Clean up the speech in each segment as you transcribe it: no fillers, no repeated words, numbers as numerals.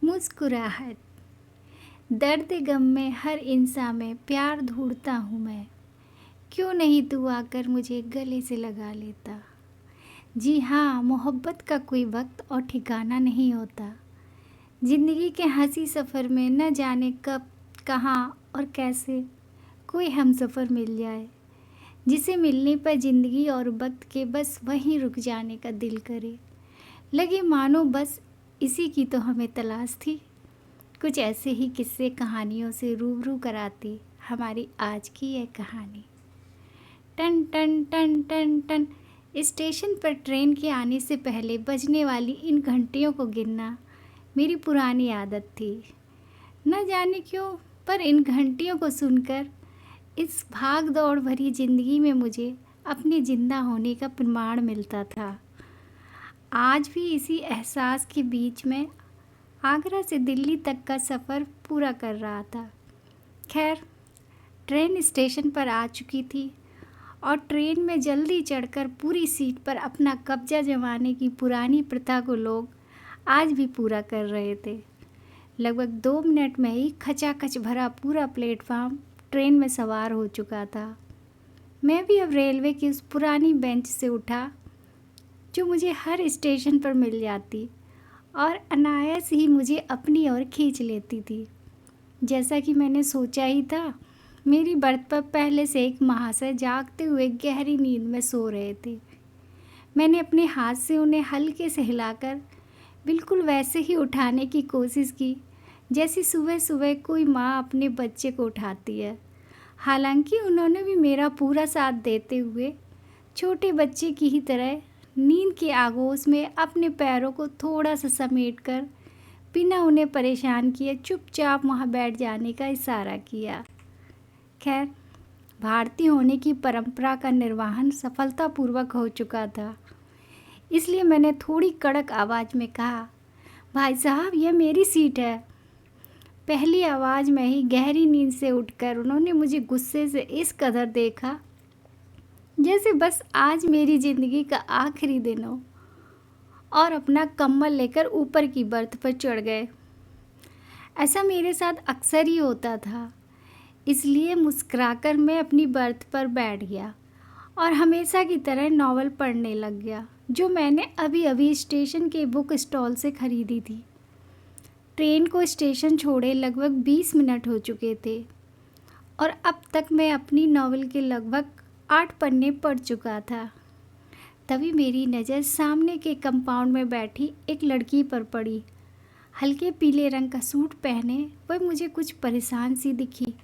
मुस्कुराहट। दर्द गम में हर इंसान में प्यार ढूंढता हूँ मैं। क्यों नहीं तू आकर मुझे गले से लगा लेता। जी हाँ, मोहब्बत का कोई वक्त और ठिकाना नहीं होता। ज़िंदगी के हंसी सफ़र में न जाने कब, कहाँ और कैसे कोई हमसफ़र मिल जाए, जिसे मिलने पर ज़िंदगी और वक्त के बस वहीं रुक जाने का दिल करे। लगे मानो बस इसी की तो हमें तलाश थी। कुछ ऐसे ही किस्से कहानियों से रूबरू कराती हमारी आज की यह कहानी। टन टन टन टन टन। स्टेशन पर ट्रेन के आने से पहले बजने वाली इन घंटियों को गिनना मेरी पुरानी आदत थी। न जाने क्यों, पर इन घंटियों को सुनकर इस भाग दौड़ भरी ज़िंदगी में मुझे अपने ज़िंदा होने का प्रमाण मिलता था। आज भी इसी एहसास के बीच में आगरा से दिल्ली तक का सफ़र पूरा कर रहा था। खैर, ट्रेन स्टेशन पर आ चुकी थी और ट्रेन में जल्दी चढ़कर पूरी सीट पर अपना कब्जा जमाने की पुरानी प्रथा को लोग आज भी पूरा कर रहे थे। लगभग 2 मिनट में ही खचाखच भरा पूरा प्लेटफार्म ट्रेन में सवार हो चुका था। मैं भी अब रेलवे की उस पुरानी बेंच से उठा जो मुझे हर स्टेशन पर मिल जाती और अनायास ही मुझे अपनी ओर खींच लेती थी। जैसा कि मैंने सोचा ही था, मेरी बर्थ पर पहले से एक महाशय जागते हुए गहरी नींद में सो रहे थे। मैंने अपने हाथ से उन्हें हल्के से हिलाकर बिल्कुल वैसे ही उठाने की कोशिश की जैसी सुबह सुबह कोई माँ अपने बच्चे को उठाती है। हालांकि उन्होंने भी मेरा पूरा साथ देते हुए छोटे बच्चे की ही तरह नींद के आगोश में अपने पैरों को थोड़ा सा समेटकर बिना उन्हें परेशान किए चुपचाप वहाँ बैठ जाने का इशारा किया। खैर, भारतीय होने की परंपरा का निर्वहन सफलतापूर्वक हो चुका था, इसलिए मैंने थोड़ी कड़क आवाज़ में कहा, भाई साहब, यह मेरी सीट है। पहली आवाज़ में ही गहरी नींद से उठकर उन्होंने मुझे गुस्से से इस कदर देखा जैसे बस आज मेरी ज़िंदगी का आखिरी दिन हो, और अपना कंबल लेकर ऊपर की बर्थ पर चढ़ गए। ऐसा मेरे साथ अक्सर ही होता था, इसलिए मुस्कुराकर मैं अपनी बर्थ पर बैठ गया और हमेशा की तरह नॉवल पढ़ने लग गया जो मैंने अभी अभी स्टेशन के बुक स्टॉल से ख़रीदी थी। ट्रेन को स्टेशन छोड़े लगभग 20 मिनट हो चुके थे और अब तक मैं अपनी नॉवल के लगभग 8 पन्ने पढ़ चुका था। तभी मेरी नज़र सामने के कंपाउंड में बैठी एक लड़की पर पड़ी। हल्के पीले रंग का सूट पहने वह मुझे कुछ परेशान सी दिखी।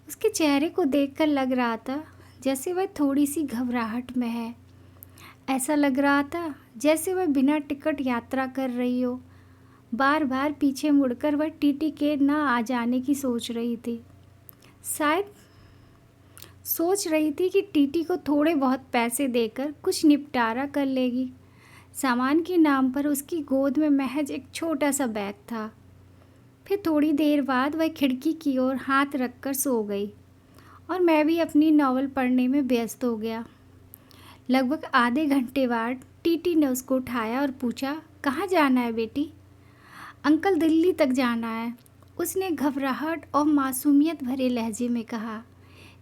उसके चेहरे को देखकर लग रहा था जैसे वह थोड़ी सी घबराहट में है। ऐसा लग रहा था जैसे वह बिना टिकट यात्रा कर रही हो। बार बार पीछे मुड़कर वह टीटी के ना आ जाने की सोच रही थी। शायद सोच रही थी कि टीटी को थोड़े बहुत पैसे देकर कुछ निपटारा कर लेगी। सामान के नाम पर उसकी गोद में महज एक छोटा सा बैग था। फिर थोड़ी देर बाद वह खिड़की की ओर हाथ रखकर सो गई और मैं भी अपनी नॉवल पढ़ने में व्यस्त हो गया। लगभग आधे घंटे बाद टीटी ने उसको उठाया और पूछा, कहाँ जाना है बेटी? अंकल, दिल्ली तक जाना है, उसने घबराहट और मासूमियत भरे लहजे में कहा।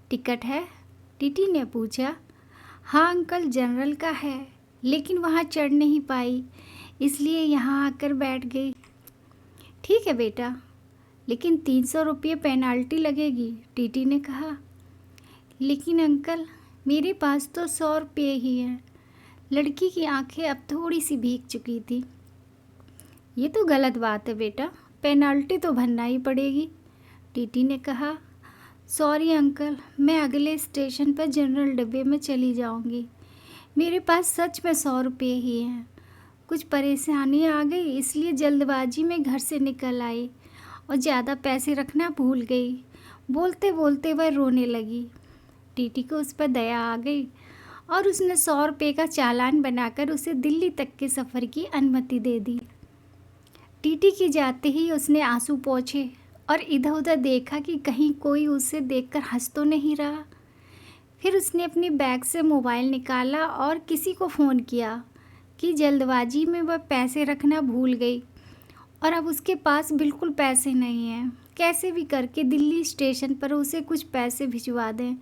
टिकट है? टीटी ने पूछा। हाँ अंकल, जनरल का है, लेकिन वहाँ चढ़ नहीं पाई, इसलिए यहाँ आकर बैठ गई। ठीक है बेटा, लेकिन 300 रुपये पेनाल्टी लगेगी, टीटी ने कहा। लेकिन अंकल, मेरे पास तो 100 रुपये ही हैं। लड़की की आंखें अब थोड़ी सी भीग चुकी थी। ये तो गलत बात है बेटा, पेनाल्टी तो भरना ही पड़ेगी, टीटी ने कहा। सॉरी अंकल, मैं अगले स्टेशन पर जनरल डब्बे में चली जाऊंगी। मेरे पास सच में 100 रुपये ही हैं। कुछ परेशानी आ गई, इसलिए जल्दबाजी में घर से निकल आई और ज़्यादा पैसे रखना भूल गई। बोलते बोलते वह रोने लगी। टीटी को उस पर दया आ गई और उसने 100 रुपये का चालान बनाकर उसे दिल्ली तक के सफ़र की अनुमति दे दी। टीटी की जाते ही उसने आंसू पोंछे और इधर उधर देखा कि कहीं कोई उसे देखकर हंस तो नहीं रहा। फिर उसने अपने बैग से मोबाइल निकाला और किसी को फ़ोन किया कि जल्दबाजी में वह पैसे रखना भूल गई और अब उसके पास बिल्कुल पैसे नहीं हैं। कैसे भी करके दिल्ली स्टेशन पर उसे कुछ पैसे भिजवा दें,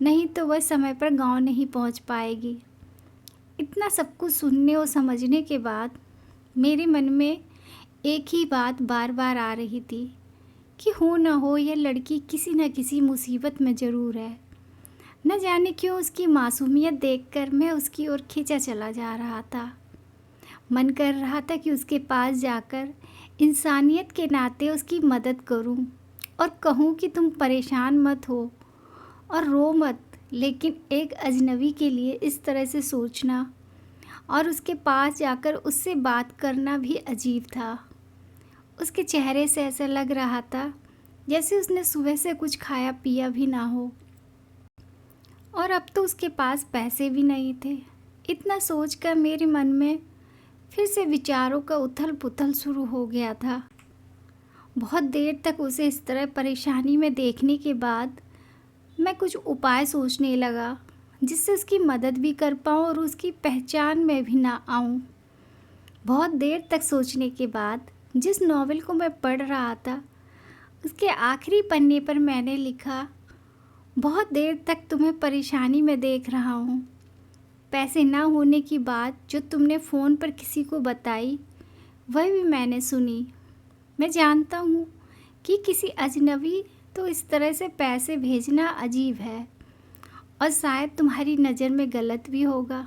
नहीं तो वह समय पर गांव नहीं पहुंच पाएगी। इतना सब कुछ सुनने और समझने के बाद मेरे मन में एक ही बात बार बार आ रही थी कि हो ना हो यह लड़की किसी न किसी मुसीबत में ज़रूर है। न जाने क्यों उसकी मासूमियत देखकर मैं उसकी ओर खींचा चला जा रहा था। मन कर रहा था कि उसके पास जाकर इंसानियत के नाते उसकी मदद करूं और कहूं कि तुम परेशान मत हो और रो मत, लेकिन एक अजनबी के लिए इस तरह से सोचना और उसके पास जाकर उससे बात करना भी अजीब था। उसके चेहरे से ऐसा लग रहा था जैसे उसने सुबह से कुछ खाया पिया भी ना हो, और अब तो उसके पास पैसे भी नहीं थे। इतना सोचकर मेरे मन में फिर से विचारों का उथल पुथल शुरू हो गया था। बहुत देर तक उसे इस तरह परेशानी में देखने के बाद मैं कुछ उपाय सोचने लगा जिससे उसकी मदद भी कर पाऊँ और उसकी पहचान में भी ना आऊँ। बहुत देर तक सोचने के बाद जिस नॉवेल को मैं पढ़ रहा था उसके आखिरी पन्ने पर मैंने लिखा, बहुत देर तक तुम्हें परेशानी में देख रहा हूँ। पैसे ना होने की बात जो तुमने फ़ोन पर किसी को बताई वह भी मैंने सुनी। मैं जानता हूँ कि किसी अजनबी तो इस तरह से पैसे भेजना अजीब है और शायद तुम्हारी नज़र में गलत भी होगा,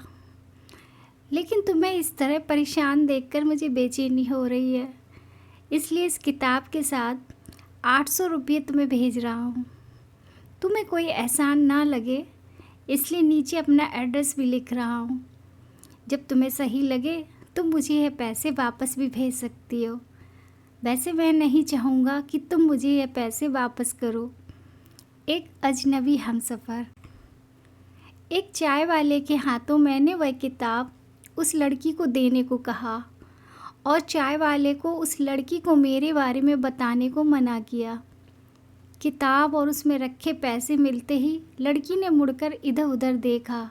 लेकिन तुम्हें इस तरह परेशान देखकर मुझे बेचैनी हो रही है। इसलिए इस किताब के साथ 800 रुपये तुम्हें भेज रहा हूँ। तुम्हें कोई एहसान ना लगे इसलिए नीचे अपना एड्रेस भी लिख रहा हूँ। जब तुम्हें सही लगे तो मुझे यह पैसे वापस भी भेज सकती हो। वैसे मैं नहीं चाहूँगा कि तुम मुझे यह पैसे वापस करो। एक अजनबी हमसफ़र। एक चाय वाले के हाथों मैंने वह किताब उस लड़की को देने को कहा और चाय वाले को उस लड़की को मेरे बारे में बताने को मना किया। किताब और उसमें रखे पैसे मिलते ही लड़की ने मुड़कर इधर उधर देखा,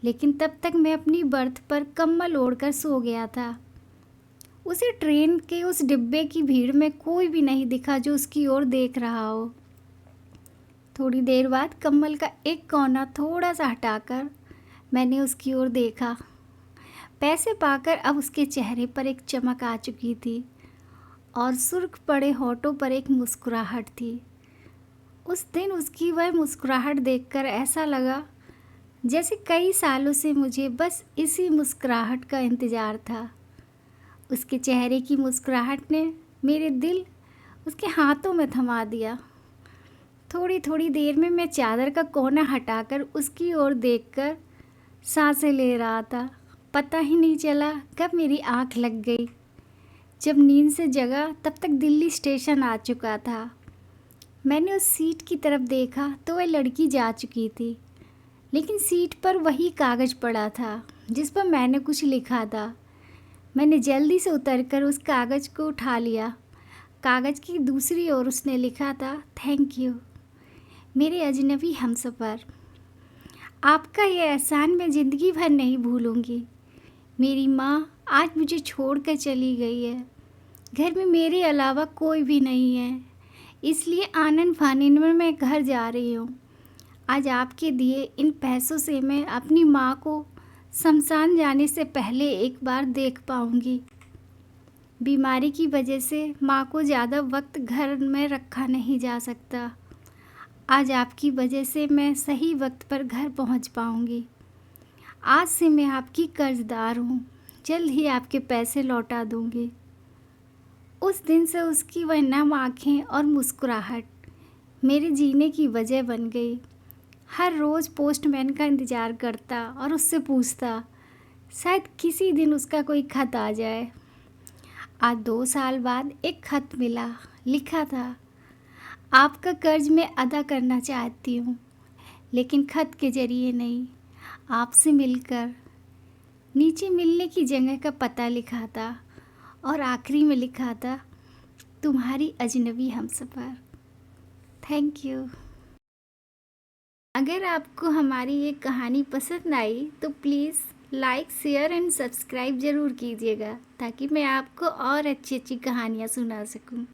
लेकिन तब तक मैं अपनी बर्थ पर कंबल ओढ़कर सो गया था। उसे ट्रेन के उस डिब्बे की भीड़ में कोई भी नहीं दिखा जो उसकी ओर देख रहा हो। थोड़ी देर बाद कंबल का एक कोना थोड़ा सा हटाकर मैंने उसकी ओर देखा। पैसे पाकर अब उसके चेहरे पर एक चमक आ चुकी थी और सुर्ख पड़े होठों पर एक मुस्कुराहट थी। उस दिन उसकी वह मुस्कुराहट देखकर ऐसा लगा जैसे कई सालों से मुझे बस इसी मुस्कुराहट का इंतज़ार था। उसके चेहरे की मुस्कुराहट ने मेरे दिल उसके हाथों में थमा दिया। थोड़ी थोड़ी देर में मैं चादर का कोना हटाकर उसकी ओर देखकर सांसें ले रहा था। पता ही नहीं चला कब मेरी आँख लग गई। जब नींद से जगा तब तक दिल्ली स्टेशन आ चुका था। मैंने उस सीट की तरफ देखा तो वह लड़की जा चुकी थी, लेकिन सीट पर वही कागज़ पड़ा था जिस पर मैंने कुछ लिखा था। मैंने जल्दी से उतरकर उस कागज़ को उठा लिया। कागज़ की दूसरी ओर उसने लिखा था, थैंक यू मेरे अजनबी हमसफ़र। आपका यह एहसान मैं ज़िंदगी भर नहीं भूलूंगी। मेरी माँ आज मुझे छोड़कर चली गई है। घर में मेरे अलावा कोई भी नहीं है, इसलिए आनन फानन में मैं घर जा रही हूँ। आज आपके दिए इन पैसों से मैं अपनी माँ को शमशान जाने से पहले एक बार देख पाऊँगी। बीमारी की वजह से माँ को ज़्यादा वक्त घर में रखा नहीं जा सकता। आज आपकी वजह से मैं सही वक्त पर घर पहुँच पाऊँगी। आज से मैं आपकी कर्जदार हूँ। जल्द ही आपके पैसे लौटा दूँगी। उस दिन से उसकी वह नम आँखें और मुस्कुराहट मेरे जीने की वजह बन गई। हर रोज़ पोस्टमैन का इंतज़ार करता और उससे पूछता शायद किसी दिन उसका कोई खत आ जाए। आज 2 साल बाद एक खत मिला। लिखा था, आपका कर्ज मैं अदा करना चाहती हूँ, लेकिन खत के ज़रिए नहीं, आपसे मिलकर। नीचे मिलने की जगह का पता लिखा था और आखिरी में लिखा था, तुम्हारी अजनबी हमसफ़र। Thank you. अगर आपको हमारी ये कहानी पसंद आई तो please like share and subscribe ज़रूर कीजिएगा ताकि मैं आपको और अच्छी अच्छी कहानियाँ सुना सकूं।